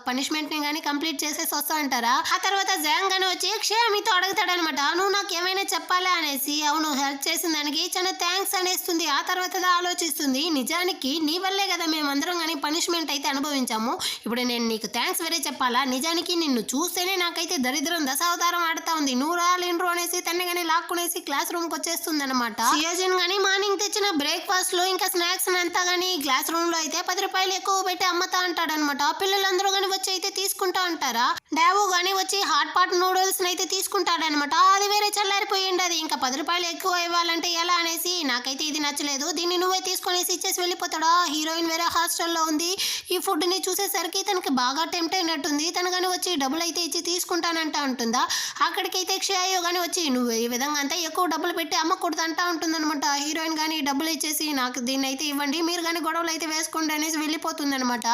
పనిష్మెంట్ ని కానీ కంప్లీట్ చేసేసి వస్తా అంటారా. ఆ తర్వాత జాంగ్ అని వచ్చి క్షేమితో అడుగుతాడనమాట, నువ్వు నాకు ఏమైనా చెప్పాలా అనేసి. అవును, హెల్ప్ చేసిన దానికి చాలా థ్యాంక్స్ అనేస్తుంది. ఆ తర్వాత ఆలోచిస్తుంది, నిజానికి నీ వల్లే కదా మేమందరం కానీ పనిష్మెంట్ అయితే అనుభవించాము, ఇప్పుడు నేను నీకు థ్యాంక్స్ వేరే చెప్పాలా, నిజానికి నిన్ను చూస్తేనే నాకైతే దరిద్రం దశావతారం ఆడుతా ఉంది, నువ్వు రాలేండ్రు అనేసి తన్ని కానీ లాక్కునేసి క్లాస్ రూమ్ కి వచ్చేస్తుంది అనమాట. సియోజన్ కానీ మార్నింగ్ తెచ్చిన బ్రేక్ఫాస్ట్ లో ఇంకా స్నాక్స్ అంతా కానీ క్లాస్ రూమ్ లో అయితే 10 రూపాయలు ఎక్కువ పెట్టి అమ్మతా అంటాడనమాట. పిల్లలందరూ కానీ వచ్చి అయితే తీసుకుంటా ఉంటారా. డావో కానీ వచ్చి హాట్ పాట్ నూడిల్స్ అయితే తీసుకుంటాడనమాట. అది వేరే చల్లారిపోయింది, అది ఇంకా 10 రూపాయలు ఎక్కువ ఇవ్వాలంటే ఎలా అనేసి, నాకైతే ఇది నచ్చలేదు, దీన్ని నువ్వే తీసుకొనేసి ఇచ్చేసి వెళ్ళిపోతాడా. హీరోయిన్ వేరే హాస్టల్లో ఉంది. ఈ ఫుడ్ ని చూసేసరికి తనకి బాగా టెంప్ట్ అయినట్టుంది. తను కానీ వచ్చి డబ్బులు అయితే ఇచ్చి తీసుకుంటానంట అంటుందా. అక్కడికైతే క్షయాయో కానీ వచ్చి, నువ్వు ఈ విధంగా అంతా ఎక్కువ డబ్బులు పెట్టి అమ్మకూడదు అంటా ఉంటుందన్నమాట. హీరోయిన్ కానీ డబ్బులు ఇచ్చేసి నాకు దీన్ని అయితే ఇవ్వండి, మీరు కానీ గొడవలు అయితే వేసుకోండి అనేసి వెళ్ళిపోతుంది అనమాట.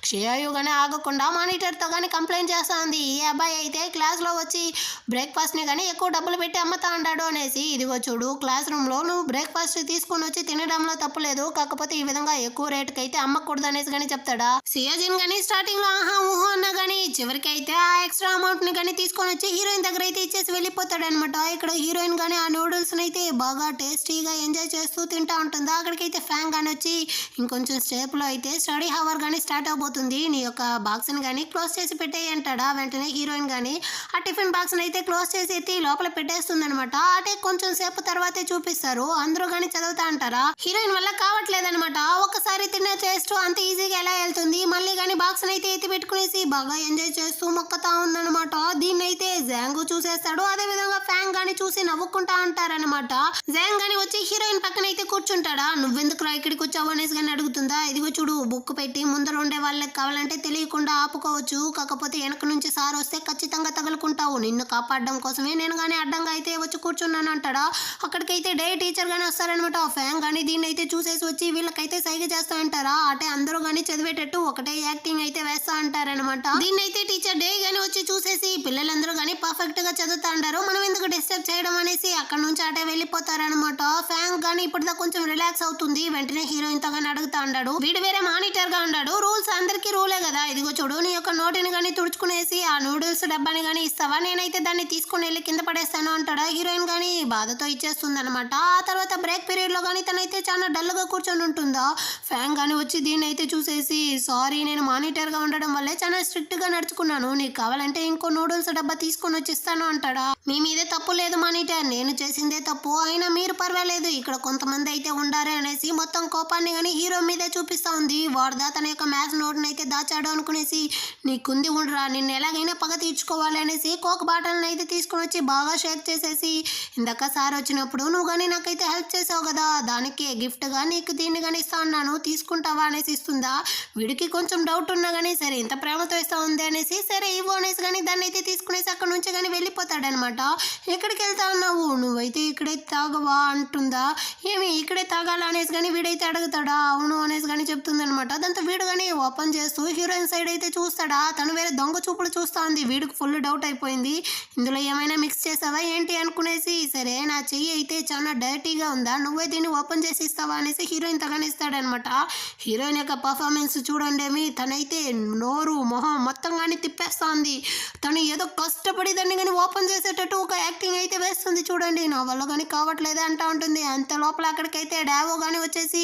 క్షయాయో కానీ ఆగకుండా మానిటర్తో కానీ కంప్లైంట్ చేస్తా ఉంది, ఈ అబ్బాయి అయితే క్లాస్లో వచ్చి బ్రేక్ఫాస్ట్ని కానీ ఎక్కువ డబ్బులు పెట్టి అమ్ముతా ఉంటాడు అనేసి. ఇదిగో చూడు, క్లాస్ రూమ్లో నువ్వు బ్రేక్ఫాస్ట్ తీసుకొని వచ్చి తినడంలో తప్పులేదు, కాకపోతే ఈ విధంగా ఎక్కువ రేటుకి అయితే అమ్మకూడదు అనేసి కానీ చెప్తాడా. సియోజిన్ కానీ స్టార్టింగ్ లో ఆహా ఊహో అన్నా కానీ చివరికి అయితే ఆ ఎక్స్ట్రా అమౌంట్ ని కానీ తీసుకొని వచ్చి హీరోయిన్ దగ్గర అయితే ఇచ్చేసి వెళ్ళిపోతాడు అనమాట. ఇక్కడ హీరోయిన్ కానీ ఆ నూడిల్స్ అయితే బాగా టేస్టీగా ఎంజాయ్ చేస్తూ తింటా ఉంటుందా. అక్కడికైతే ఫ్యాన్ కానీ వచ్చి ఇంకొంచెం స్టేప్ లో అయితే స్టడీ హవర్ కానీ స్టార్ట్ అవబోతుంది, నీ యొక్క బాక్స్ ని కానీ క్లోజ్ చేసి పెట్టేయి అంటాడా. వెంటనే హీరోయిన్ కానీ ఆ టిఫిన్ బాక్స్ అయితే క్లోజ్ చేసి ఎత్తి లోపల పెట్టేస్తుంది అనమాట. అంటే కొంచెం సేపు తర్వాతే చూపిస్తారు. అందరూ కానీ చదువుతా అంటారా. హీరోయిన్ వల్ల కావట్లేదనమాట. ఒకసారి తిన్న టేస్ట్ అంత ఈజీగా ఎలా వెళ్తుంది, మళ్ళీ కానీ బాక్స్ అయితే ఎత్తి పెట్టుకునేసి బాగా ఎంజాయ్ చేస్తూ మొక్కతా ఉందన్నమాట. దీన్ని అయితే జాంగ్ చూసేస్తాడు. అదే విధంగా ఫ్యాంగ్ గాని చూసి నవ్వుకుంటా అంటారనమాట. జాంగ్ గాని వచ్చి హీరోయిన్ పక్కన అయితే కూర్చుంటాడా. నువ్వెందుకు రా ఇక్కడికి వచ్చావు అనేసి కానీ అడుగుతుందా. ఇదిగో చూడు, బుక్ పెట్టి ముందర ఉండే వాళ్ళకి కావాలంటే తెలియకుండా ఆపుకోవచ్చు, కాకపోతే వెనక నుంచి సార్ వస్తే ఖచ్చితంగా తగులుకుంటావు, నిన్ను కాపాడడం కోసమే నేను కానీ అడ్డంగా అయితే వచ్చి కూర్చున్నాను అంటాడా. అక్కడికైతే డే టీచర్ గానీ వస్తారనమాట. ఫ్యాంగ్ కానీ దీన్ని అయితే చూసేసి వచ్చి వీళ్ళకైతే సైగ చేస్తా అంటారా. అంటే అందరూ కానీ చదివేటట్టు ఒకటే యాక్టింగ్ అయితే వేస్తా అంటారనమాట. దీన్ని అయితే టీచర్ డే గానీ వచ్చి చూసేసి పిల్లలందరూ కానీ పర్ఫెక్ట్ గా చదువుతా అంటారు, మనం ఎందుకు డిస్టర్బ్ చేయడం అనేసి అక్కడ నుంచి అటే వెళ్ళిపోతారనమాట. ఫ్యాంగ్ కానీ ఇప్పుడుదా కొంచెం రిలాక్స్ అవుతుంది. వెంటనే హీరోయిన్ తో కానీ అడుగుతా ఉన్నాడు, వీడు వేరే మానిటర్ గా ఉన్నాడు, రూల్స్ అందరికీ రూలే కదా, ఇదిగో చూడు నీ యొక్క నోటిని కానీ తుడుచుకునేసి ఆ నూడిల్స్ డబ్బాని కానీ ఇస్తావా, నేనైతే దాన్ని తీసుకుని వెళ్ళి కింద పడేస్తాను అంటాడా. హీరోయిన్ కానీ బాధతో ఇచ్చేస్తుంది అనమాట. ఆ తర్వాత బ్రేక్ పీరియడ్ లో కానీ తనైతే చాలా డల్ గా కూర్చొని ఉంటుందా. ఫ్యాంగ్ కానీ వచ్చి దీన్ని అయితే చూసేసి, సారీ నేను మానిటర్ గా ఉండడం వల్లే చాలా స్ట్రిక్ట్ గా నడుచుకున్నాను, నీకు కావాలంటే ఇంకో నూడిల్స్ డబ్బా తీసుకొని వచ్చి ఇస్తాను అంటాడా. మీ మీదే తప్పు లేదు మానిటర్, నేను చేసిందే తప్పు, అయినా మీరు పర్వాలేదు, ఇక్కడ కొంతమంది అయితే ఉండారే అనేసి మొత్తం కోపాన్ని కానీ హీరో మీదే చూపిస్తా ఉంది. వాడుదా తన యొక్క మ్యాథ్స్ నోట్ని అయితే దాచాడు అనుకునేసి, నీకుంది ఉండరా, నిన్ను ఎలాగైనా పగ తీర్చుకోవాలి అనేసి కోక్ బాటిల్ని అయితే తీసుకొని తీసుకొని వచ్చి బాగా షేక్ చేసేసి, ఇందాక సార్ వచ్చినప్పుడు నువ్వు కానీ నాకైతే హెల్ప్ చేసావు కదా, దానికి గిఫ్ట్గా నీకు దీన్ని కానీ ఇస్తా ఉన్నాను, తీసుకుంటావా అనేసి ఇస్తుందా. వీడికి కొంచెం డౌట్ ఉన్నా కానీ సరే ఇంత ప్రేమతో ఇస్తా ఉంది అనేసి సరే ఇవ్వు అనేసి కానీ దాన్ని అయితే తీసుకునేసి అక్కడ నుంచి కానీ వెళ్ళిపోతాడనమాట. ఎక్కడికి వెళ్తా ఉన్నావు, నువ్వైతే ఇక్కడే తాగవా అంటుందా. ఏమి ఇక్కడే తాగాలా అనేసి కానీ వీడైతే అడుగుతాడా. అవును అనేసి కానీ చెప్తుందనమాట. దాంతో వీడు కానీ ఓపెన్ చేస్తూ హీరోయిన్ సైడ్ అయితే చూస్తాడా. తను వేరే దొంగ చూపులు చూస్తా ఉంది. వీడికి ఫుల్ డౌట్ అయిపోయింది. ఇందులో ఏమైనా మిక్స్ చేసావా ఏంటి అనుకునేసి, సరే నా చెయ్యి అయితే చాలా డర్టీగా ఉందా, నువ్వే దీన్ని ఓపెన్ చేసి ఇస్తావా అనేసి హీరోయిన్ తగనిస్తాడనమాట. హీరోయిన్ యొక్క పర్ఫార్మెన్స్ చూడండి, తనైతే నోరు మొహం మొత్తం కానీ తిప్పేస్తుంది. తను ఏదో కష్టపడి దాన్ని కానీ ఓపెన్ చేసేటట్టు ఒక యాక్టింగ్ అయితే వేస్తుంది చూడండి. నా వల్ల కానీ కావట్లేదే అంటూ ఉంటుంది. అంత లోపల అక్కడికైతే డావో కానీ వచ్చేసి,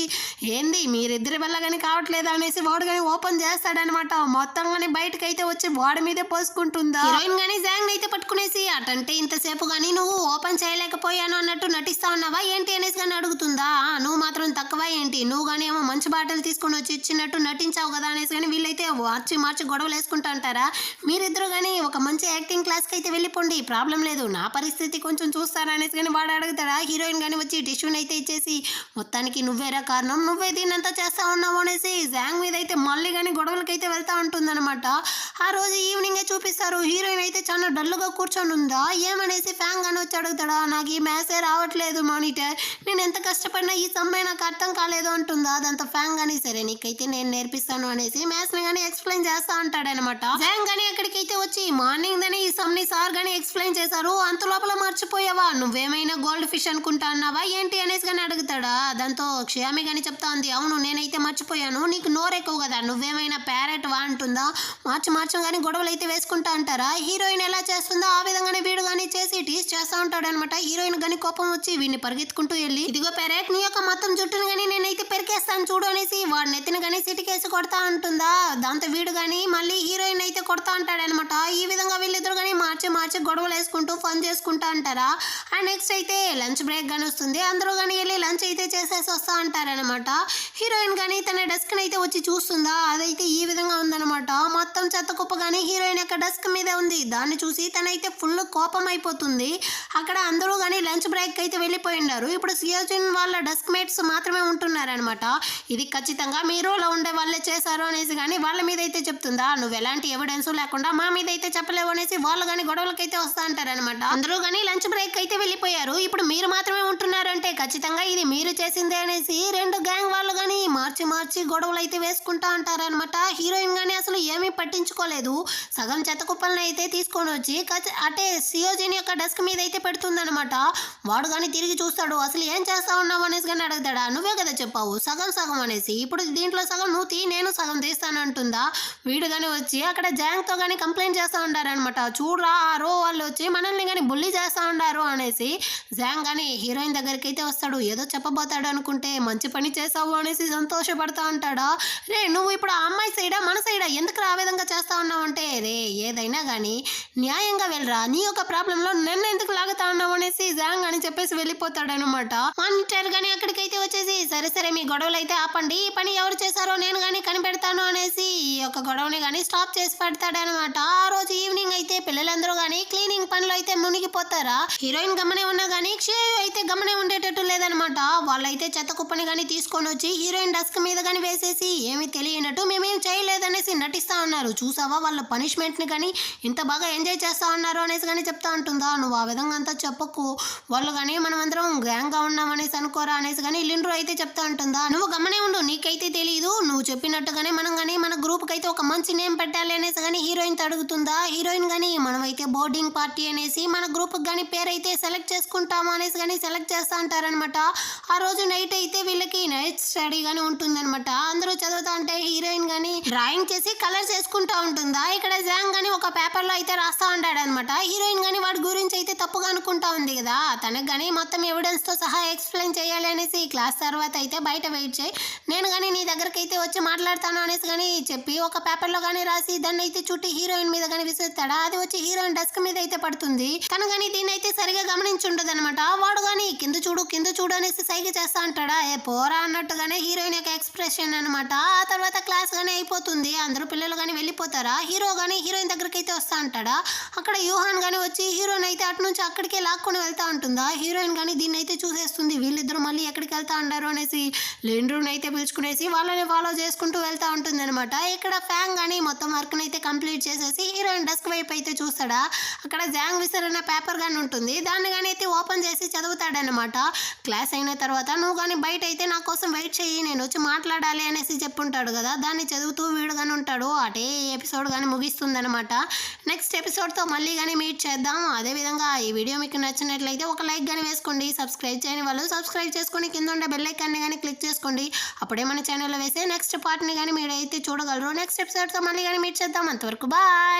ఏంది మీరిద్దరి వల్ల కానీ కావట్లేదా అనేసి వాడు కానీ ఓపెన్ చేస్తాడనమాట. మొత్తం కానీ బయటకు అయితే వచ్చి వాడి మీదే పోసుకుంటుందా. హీరోయిన్ కానీ జాంగ్ అయితే పట్టుకునేసి, అటంటే ఇంతసేపు కానీ నువ్వు ఓపెన్ చేయలేకపోయాను అన్నట్టు నటిస్తా ఉన్నావా ఏంటి అనేసి కానీ అడుగుతుందా. నువ్వు మాత్రం తక్కువ ఏంటి, నువ్వు కానీ ఏమో మంచి బాటలు తీసుకొని వచ్చి ఇచ్చినట్టు నటించావు కదా అనేసి కానీ వీళ్ళైతే మార్చి గొడవలు వేసుకుంటా అంటారా. మీరిద్దరు కానీ ఒక మంచి యాక్టింగ్ క్లాస్కి అయితే వెళ్ళిపోండి, ప్రాబ్లం లేదు, నా పరిస్థితి కొంచెం చూస్తారా అనేసి కానీ వాడు అడుగుతాడా. హీరోయిన్ కానీ వచ్చి టిష్యూని అయితే ఇచ్చేసి, మొత్తానికి నువ్వేరా కారణం, నువ్వే దీన్నంతా చేస్తా ఉన్నావు అనేసి జాంగ్ మీద అయితే మళ్ళీ కానీ గొడవలకైతే వెళ్తా ఉంటుందన్నమాట. ఆ రోజు ఈవినింగే చూపిస్తారు. హీరోయిన్ అయితే చాలా డల్గా కూర్చొని ఉందా. ఏమనేసి ఫ్యాంగ్ అని వచ్చి అడుగుతాడా. నాకు ఈ మ్యాథ్సే రావట్లేదు మానిటర్, నేను ఎంత కష్టపడినా ఈ సమ్మె నాకు అర్థం కాలేదు అంటుందా. దాంతో ఫ్యాంగ్ అని సరే నీకైతే నేను నేర్పిస్తాను అనేసి మ్యాథ్స్ ని కానీ ఎక్స్ప్లెయిన్ చేస్తా అంటాడనమాట. ఫ్యాంగ్ కానీ అక్కడికైతే వచ్చి మార్నింగ్ దాని ఈ సమ్ని సార్ కానీ ఎక్స్ప్లెయిన్ చేశారు, అంత లోపల మర్చిపోయావా, నువ్వేమైనా గోల్డ్ ఫిష్ అనుకుంటా అన్నావా ఏంటి అనేసి కానీ అడుగుతాడా. దాంతో క్షయామి కానీ చెప్తా ఉంది, అవును నేనైతే మర్చిపోయాను, నీకు నోరు ఎక్కువ కదా, నువ్వేమైనా ప్యారెట్ వా అంటుందా. మార్చం కానీ గొడవలు అయితే వేసుకుంటా అంటారా. హీరోయిన్ ఎలా చేస్తుందో ఆ విధంగానే వీడు కానీ చేసి టీస్ చేస్తా ఉంటాడు అనమాట. హీరోయిన్ కానీ కోపం వచ్చి వీడిని పరిగెత్తుకుంటూ వెళ్ళి, ఇదిగో ప్యారెట్ నీ యొక్క మొత్తం జుట్టును కానీ నేనైతే పెరికేస్తాను చూడు అనేసి వాడు నెత్తిన కానీ సిటికేసి కొడతా ఉంటుందా. దాంతో వీడు కానీ మళ్ళీ హీరోయిన్ అయితే కొడతా అంటాడనమాట. ఈ విధంగా వీళ్ళిద్దరు కానీ మార్చి గొడవలు వేసుకుంటూ ఫన్ చేసుకుంటా అంటారా. అండ్ నెక్స్ట్ అయితే లంచ్ బ్రేక్ కానీ వస్తుంది. అందరూ కానీ వెళ్ళి లంచ్ అయితే చేసేసి వస్తా అంటారనమాట. హీరోయిన్ కానీ తన డెస్క్ అయితే వచ్చి చూస్తుందా, అదైతే ఈ విధంగా ఉందన్నమాట. మొత్తం చెత్త కుప్ప కానీ హీరోయిన్ యొక్క డెస్క్ మీదే ఉంది. దాన్ని చూసి తనైతే ఫుల్ కోపం అయిపోతుంది. అక్కడ అందరూ కానీ లంచ్ బ్రేక్ అయితే వెళ్ళిపోయినారు. ఇప్పుడు సియోజిన్ వాళ్ళ డెస్క్ మేట్స్ మాత్రమే ఉంటున్నారనమాట. ఇది ఖచ్చితంగా మీ రోలో ఉండే వాళ్ళే చేశారు అనేసి కానీ వాళ్ళ మీద అయితే చెప్తుందా. నువ్వు ఎలాంటి ఎవిడెన్స్ లేకుండా మా మీద అయితే చెప్పలేవు అనేసి వాళ్ళు కానీ గొడవలకైతే వస్తా అంటారనమాట. అందరూ కానీ లంచ్ బ్రేక్ అయితే వెళ్ళిపోయారు. ఇప్పుడు మీరు మాత్రమే ఉంటున్నారంటే ఖచ్చితంగా ఇది మీరు చేసిందే అనేసి రెండు గ్యాంగ్ వాళ్ళు కానీ మార్చి గొడవలు అయితే వేసుకుంటా అంటారనమాట. హీరోయిన్ కానీ అసలు ఏమీ పట్టించుకోలేదు. సగం చెత్త కుప్పలను అయితే తీసుకొని వచ్చి అటే సియోజిన్ యొక్క డెస్క్ మీద అయితే పెడుతుందనమాట. వాడు కానీ తిరిగి చూస్తాడు, అసలు ఏం చేస్తా ఉన్నావు అనేసి కానీ అడుగుతాడా. నువ్వే కదా చెప్పావు సగం అనేసి, ఇప్పుడు దీంట్లో సగం నువ్వు తీ, నేను సగం తీస్తాను అంటుందా. వీడు కానీ వచ్చి అక్కడ జాంగ్తో కానీ కంప్లైంట్ చేస్తూ ఉంటారనమాట. చూడరా ఆ రో వాళ్ళు వచ్చి మనల్ని కానీ బుల్లి చేస్తూ ఉంటారు అనేసి. జాంగ్ కానీ హీరోయిన్ దగ్గరికి అయితే వస్తాడు. ఏదో చెప్పబోతాడు అనుకుంటే మంచి పని చేసావు అనేసి సంతోషపడతా ఉంటాడా. రే నువ్వు ఇప్పుడు ఆ అమ్మాయి సైడా మన సైడా ఎందుకు ఆ విధంగా చేస్తా ఉన్నావు అంటే, రే ఏదైనా కానీ న్యాయంగా వెళ్ళరా, నీ యొక్క ప్రాబ్లంలో నన్ను ఎందుకు లాగుతా ఉన్నావు అనేసి జాంగ్ అని చెప్పేసి వెళ్ళిపోతాడనమాట. మానిటర్ కానీ అక్కడికైతే వచ్చేసి, సరే మీ గొడవలు అయితే ఆపండి, ఈ పని ఎవరు చేశారో నేను కానీ కనిపెడతాను అనేసి ఈ యొక్క గొడవని కానీ స్టాప్ చేసి పెడతాడనమాట. ఆ రోజు ఈవినింగ్ అయితే పిల్లలందరూ కానీ క్లీనింగ్ పనులు అయితే మునిగిపోతారా. హీరోయిన్ గమనే ఉన్నా కానీ క్షేయు అయితే గమనే ఉండేటట్టు లేదనమాట. వాళ్ళైతే చెత్త కుప్పని కానీ తీసుకొని వచ్చి హీరోయిన్ డెస్క్ మీద కానీ వేసేసి ఏమీ తెలియనట్టు మేమేం చేయలేదనేసి నటిస్తా ఉన్నారు. చూసావా వాళ్ళ పనిష్మెంట్ ని కానీ ఇంత బాగా ఎంజాయ్ చేస్తా ఉన్నారు అనేసి కానీ చెప్తా ఉంటుందా. నువ్వు ఆ విధంగా అంతా చెప్పకు, వాళ్ళు కానీ మనం అందరం గ్యాంగ్ గా ఉన్నాం అనేసి అనుకోరా అనేసి కానీ లిండ్రు అయితే చెప్తా ఉంటుందా. నువ్వు గమనే ఉండు, నీకైతే తెలియదు, నువ్వు చెప్పినట్టుగానే మనం కానీ మన గ్రూప్ కి అయితే ఒక మంచి నేమ్ పెట్టాలి అనేసి కానీ హీరోయిన్ అడుగుతుందా. హీరోయిన్ కానీ మనమైతే బోర్డింగ్ పార్టీ అనేసి మన గ్రూప్ కానీ పేరు అయితే సెలెక్ట్ చేసుకుంటాము అనేసి కానీ సెలెక్ట్ చేస్తా అంటారనమాట. ఆ రోజు నైట్ అయితే వీళ్ళకి నైట్ స్టడీ గానీ ఉంటుందన్నమాట. అందరూ చదువుతా అంటే హీరోయిన్ గానీ డ్రాయింగ్ చేసి కలర్ చేసుకుంటా ఉంటుందా. ఇక్కడ జాంగ్ గానీ ఒక పేపర్ లో అయితే రాస్తా ఉంటాడు అనమాట. హీరోయిన్ గానీ వాడి గురించి అయితే తప్పుగా అనుకుంటా ఉంది కదా, తనకు గానీ మొత్తం ఎవిడెన్స్ తో సహా ఎక్స్ప్లెయిన్ చేయాలి అనేసి క్లాస్ తర్వాత అయితే బయట వెయిట్ చేయి, నేను గానీ నీ దగ్గరికి అయితే వచ్చి మాట్లాడతాను అనేసి కానీ చెప్పి ఒక పేపర్ లో గానీ రాసి దాన్ని అయితే చుట్టి హీరోయిన్ మీద గానీ విసురుతాడా. అది వచ్చి హీరోయిన్ డెస్క్ మీద అయితే పడుతుంది. తను గానీ దీన్ని అయితే సరిగా గమనించుంటది అనమాట. వాడు గానీ కింద చూడు అనేసి సైగ చేస్తా అంటాడా. ఏ పోరా అన్నట్టుగానే హీరోయిన్ యొక్క ఎక్స్ప్రెషన్ అనమాట. ఆ తర్వాత క్లాస్ గానీ అయిపోతుంది. అందరూ పిల్లలు గానీ వెళ్ళిపోతారు. చూసారా, హీరో కానీ హీరోయిన్ దగ్గరికి అయితే వస్తా అంటాడా. అక్కడ యూహాన్ కానీ వచ్చి హీరోయిన్ అయితే అటు నుంచి అక్కడికే లాక్కొని వెళ్తా ఉంటుందా. హీరోయిన్ కానీ దీన్ని అయితే చూసేస్తుంది, వీళ్ళిద్దరూ మళ్ళీ ఎక్కడికి వెళ్తా ఉంటారు అనేసి లెండ్రూని అయితే పిలుచుకునేసి వాళ్ళని ఫాలో చేసుకుంటూ వెళ్తా ఉంటుంది అనమాట. ఇక్కడ ఫ్యాంగ్ కానీ మొత్తం వర్క్ని అయితే కంప్లీట్ చేసేసి హీరోయిన్ డెస్క్ వైపు అయితే చూస్తాడా. అక్కడ జాంగ్ విసర్ అనే పేపర్ కానీ ఉంటుంది, దాన్ని కానీ అయితే ఓపెన్ చేసి చదువుతాడనమాట. క్లాస్ అయిన తర్వాత నువ్వు కానీ బయట అయితే నా కోసం వెయిట్ చేయి, నేను వచ్చి మాట్లాడాలి అనేసి చెప్పుంటాడు కదా. దాన్ని చదువుతూ వీడు కానీ ఉంటాడు. అటే ఎపిసోడ్ కానీ ముగిస్తుందనమాట. నెక్స్ట్ ఎపిసోడ్తో మళ్ళీ కానీ మీట్ చేద్దాం. అదేవిధంగా ఈ వీడియో మీకు నచ్చినట్లయితే ఒక లైక్ కానీ వేసుకోండి. సబ్స్క్రైబ్ చేయని వాళ్ళు సబ్స్క్రైబ్ చేసుకొని కింద ఉండే బెల్ ఐకాన్ని కానీ క్లిక్ చేసుకోండి. అప్పుడే మన ఛానల్లో వేసే నెక్స్ట్ పార్ట్ని కానీ మీరు అయితే చూడగలరు. నెక్స్ట్ ఎపిసోడ్తో మళ్ళీ కానీ మీట్ చేద్దాం. అంతవరకు బాయ్.